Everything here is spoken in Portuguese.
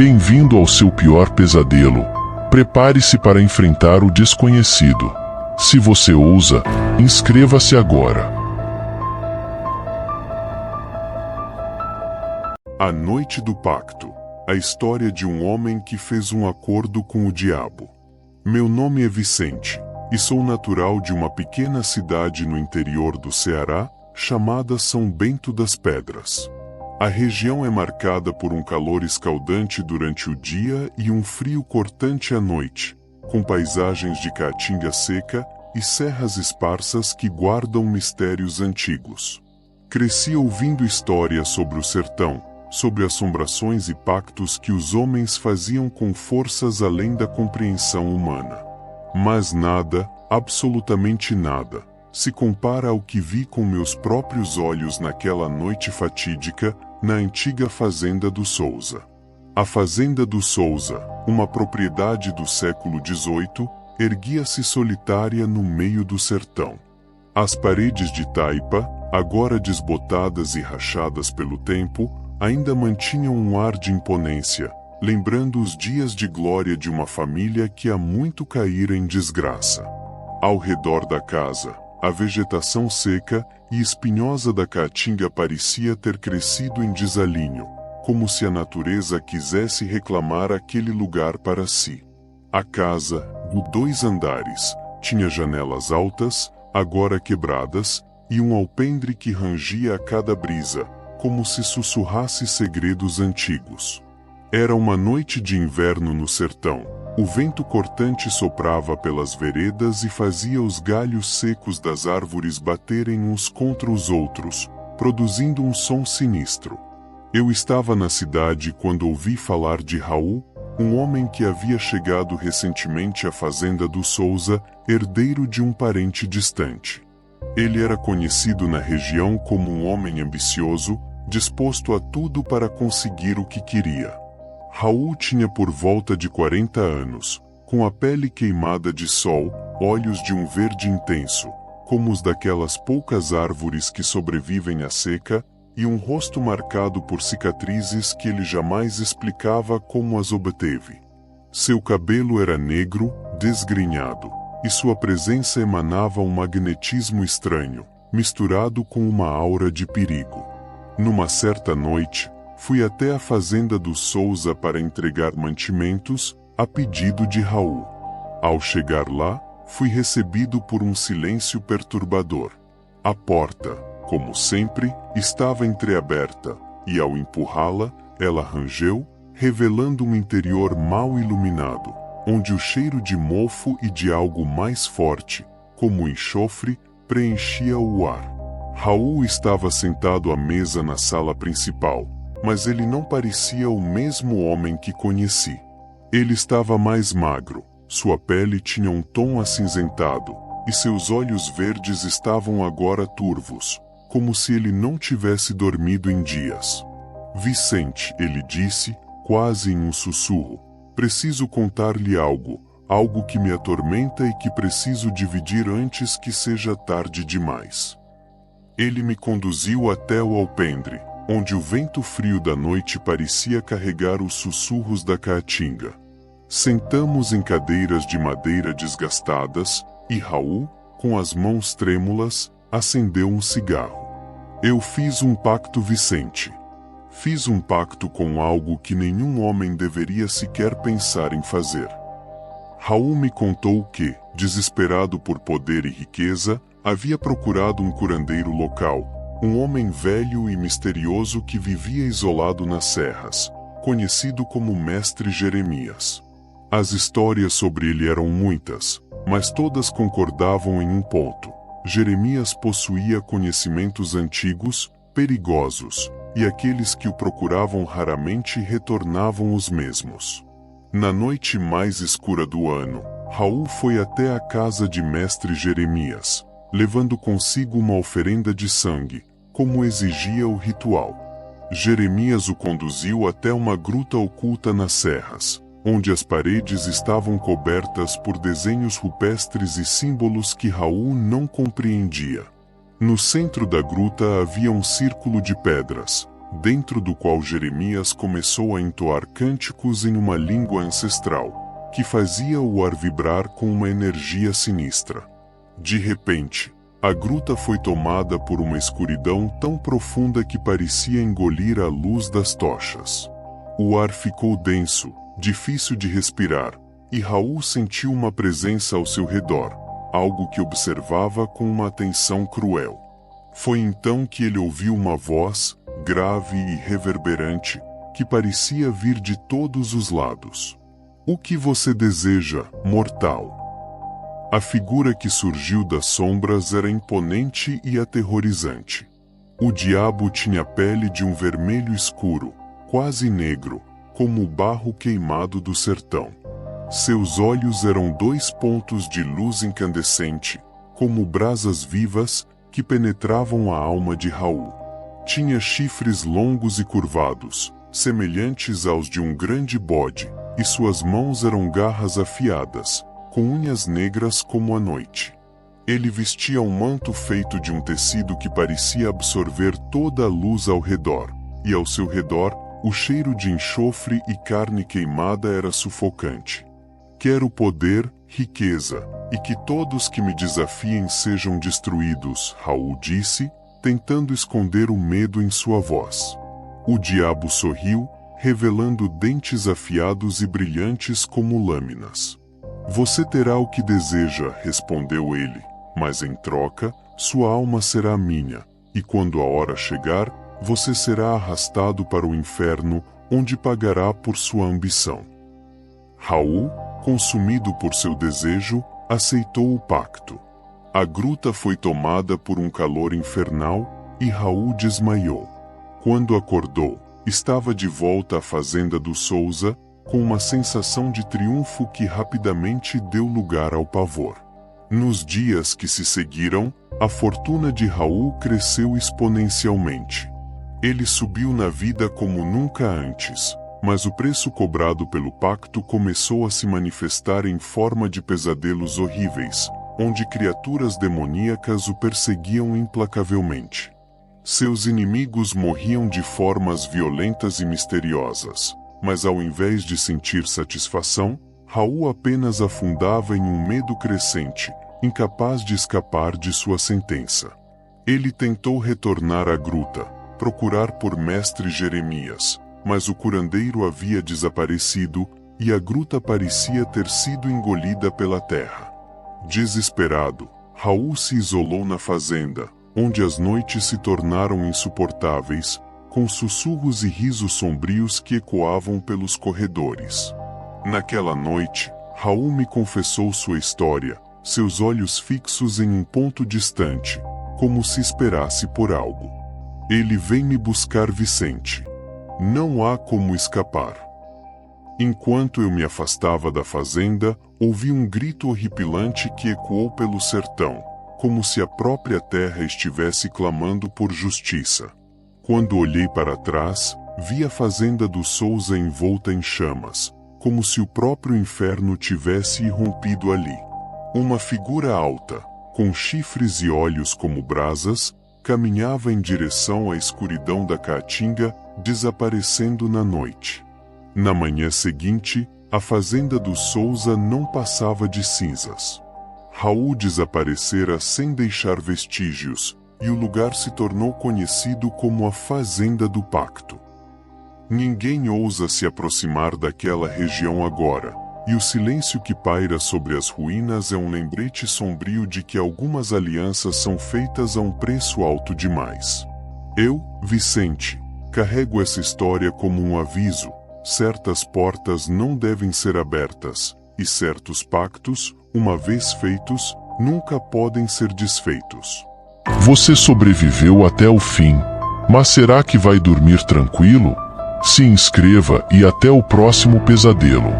Bem-vindo ao seu pior pesadelo. Prepare-se para enfrentar o desconhecido. Se você ousa, inscreva-se agora. A Noite do Pacto. A história de um homem que fez um acordo com o diabo. Meu nome é Vicente, e sou natural de uma pequena cidade no interior do Ceará, chamada São Bento das Pedras. A região é marcada por um calor escaldante durante o dia e um frio cortante à noite, com paisagens de caatinga seca e serras esparsas que guardam mistérios antigos. Cresci ouvindo histórias sobre o sertão, sobre assombrações e pactos que os homens faziam com forças além da compreensão humana. Mas nada, absolutamente nada, se compara ao que vi com meus próprios olhos naquela noite fatídica, na antiga Fazenda do Souza. A Fazenda do Souza, uma propriedade do século XVIII, erguia-se solitária no meio do sertão. As paredes de taipa, agora desbotadas e rachadas pelo tempo, ainda mantinham um ar de imponência, lembrando os dias de glória de uma família que há muito caíra em desgraça. Ao redor da casa, a vegetação seca e espinhosa da caatinga parecia ter crescido em desalinho, como se a natureza quisesse reclamar aquele lugar para si. A casa, de 2 andares, tinha janelas altas, agora quebradas, e um alpendre que rangia a cada brisa, como se sussurrasse segredos antigos. Era uma noite de inverno no sertão. O vento cortante soprava pelas veredas e fazia os galhos secos das árvores baterem uns contra os outros, produzindo um som sinistro. Eu estava na cidade quando ouvi falar de Raul, um homem que havia chegado recentemente à Fazenda do Souza, herdeiro de um parente distante. Ele era conhecido na região como um homem ambicioso, disposto a tudo para conseguir o que queria. Raul tinha por volta de 40 anos, com a pele queimada de sol, olhos de um verde intenso, como os daquelas poucas árvores que sobrevivem à seca, e um rosto marcado por cicatrizes que ele jamais explicava como as obteve. Seu cabelo era negro, desgrenhado, e sua presença emanava um magnetismo estranho, misturado com uma aura de perigo. Numa certa noite, fui até a Fazenda do Souza para entregar mantimentos, a pedido de Raul. Ao chegar lá, fui recebido por um silêncio perturbador. A porta, como sempre, estava entreaberta, e ao empurrá-la, ela rangeu, revelando um interior mal iluminado, onde o cheiro de mofo e de algo mais forte, como enxofre, preenchia o ar. Raul estava sentado à mesa na sala principal, mas ele não parecia o mesmo homem que conheci. Ele estava mais magro, sua pele tinha um tom acinzentado, e seus olhos verdes estavam agora turvos, como se ele não tivesse dormido em dias. Vicente, ele disse, quase em um sussurro, preciso contar-lhe algo que me atormenta e que preciso dividir antes que seja tarde demais. Ele me conduziu até o alpendre, onde o vento frio da noite parecia carregar os sussurros da caatinga. Sentamos em cadeiras de madeira desgastadas, e Raul, com as mãos trêmulas, acendeu um cigarro. Eu fiz um pacto, Vicente. Fiz um pacto com algo que nenhum homem deveria sequer pensar em fazer. Raul me contou que, desesperado por poder e riqueza, havia procurado um curandeiro local, um homem velho e misterioso que vivia isolado nas serras, conhecido como Mestre Jeremias. As histórias sobre ele eram muitas, mas todas concordavam em um ponto: Jeremias possuía conhecimentos antigos, perigosos, e aqueles que o procuravam raramente retornavam os mesmos. Na noite mais escura do ano, Raul foi até a casa de Mestre Jeremias, levando consigo uma oferenda de sangue, como exigia o ritual. Jeremias o conduziu até uma gruta oculta nas serras, onde as paredes estavam cobertas por desenhos rupestres e símbolos que Raul não compreendia. No centro da gruta havia um círculo de pedras, dentro do qual Jeremias começou a entoar cânticos em uma língua ancestral, que fazia o ar vibrar com uma energia sinistra. De repente, a gruta foi tomada por uma escuridão tão profunda que parecia engolir a luz das tochas. O ar ficou denso, difícil de respirar, e Raul sentiu uma presença ao seu redor, algo que observava com uma atenção cruel. Foi então que ele ouviu uma voz, grave e reverberante, que parecia vir de todos os lados. "O que você deseja, mortal?" A figura que surgiu das sombras era imponente e aterrorizante. O diabo tinha a pele de um vermelho escuro, quase negro, como o barro queimado do sertão. Seus olhos eram 2 pontos de luz incandescente, como brasas vivas, que penetravam a alma de Raul. Tinha chifres longos e curvados, semelhantes aos de um grande bode, e suas mãos eram garras afiadas, com unhas negras como a noite. Ele vestia um manto feito de um tecido que parecia absorver toda a luz ao redor, e ao seu redor, o cheiro de enxofre e carne queimada era sufocante. "Quero poder, riqueza, e que todos que me desafiem sejam destruídos", Raul disse, tentando esconder o medo em sua voz. O diabo sorriu, revelando dentes afiados e brilhantes como lâminas. "Você terá o que deseja", respondeu ele, "mas em troca, sua alma será minha, e quando a hora chegar, você será arrastado para o inferno, onde pagará por sua ambição." Raul, consumido por seu desejo, aceitou o pacto. A gruta foi tomada por um calor infernal e Raul desmaiou. Quando acordou, estava de volta à fazenda do Souza, com uma sensação de triunfo que rapidamente deu lugar ao pavor. Nos dias que se seguiram, a fortuna de Raul cresceu exponencialmente. Ele subiu na vida como nunca antes, mas o preço cobrado pelo pacto começou a se manifestar em forma de pesadelos horríveis, onde criaturas demoníacas o perseguiam implacavelmente. Seus inimigos morriam de formas violentas e misteriosas, mas ao invés de sentir satisfação, Raul apenas afundava em um medo crescente, incapaz de escapar de sua sentença. Ele tentou retornar à gruta, procurar por mestre Jeremias, mas o curandeiro havia desaparecido e a gruta parecia ter sido engolida pela terra. Desesperado, Raul se isolou na fazenda, onde as noites se tornaram insuportáveis, com sussurros e risos sombrios que ecoavam pelos corredores. Naquela noite, Raul me confessou sua história, seus olhos fixos em um ponto distante, como se esperasse por algo. "Ele vem me buscar, Vicente. Não há como escapar." Enquanto eu me afastava da fazenda, ouvi um grito horripilante que ecoou pelo sertão, como se a própria terra estivesse clamando por justiça. Quando olhei para trás, vi a fazenda do Souza envolta em chamas, como se o próprio inferno tivesse irrompido ali. Uma figura alta, com chifres e olhos como brasas, caminhava em direção à escuridão da caatinga, desaparecendo na noite. Na manhã seguinte, a fazenda do Souza não passava de cinzas. Raul desaparecera sem deixar vestígios, e o lugar se tornou conhecido como a Fazenda do Pacto. Ninguém ousa se aproximar daquela região agora, e o silêncio que paira sobre as ruínas é um lembrete sombrio de que algumas alianças são feitas a um preço alto demais. Eu, Vicente, carrego essa história como um aviso: certas portas não devem ser abertas, e certos pactos, uma vez feitos, nunca podem ser desfeitos. Você sobreviveu até o fim, mas será que vai dormir tranquilo? Se inscreva e até o próximo pesadelo.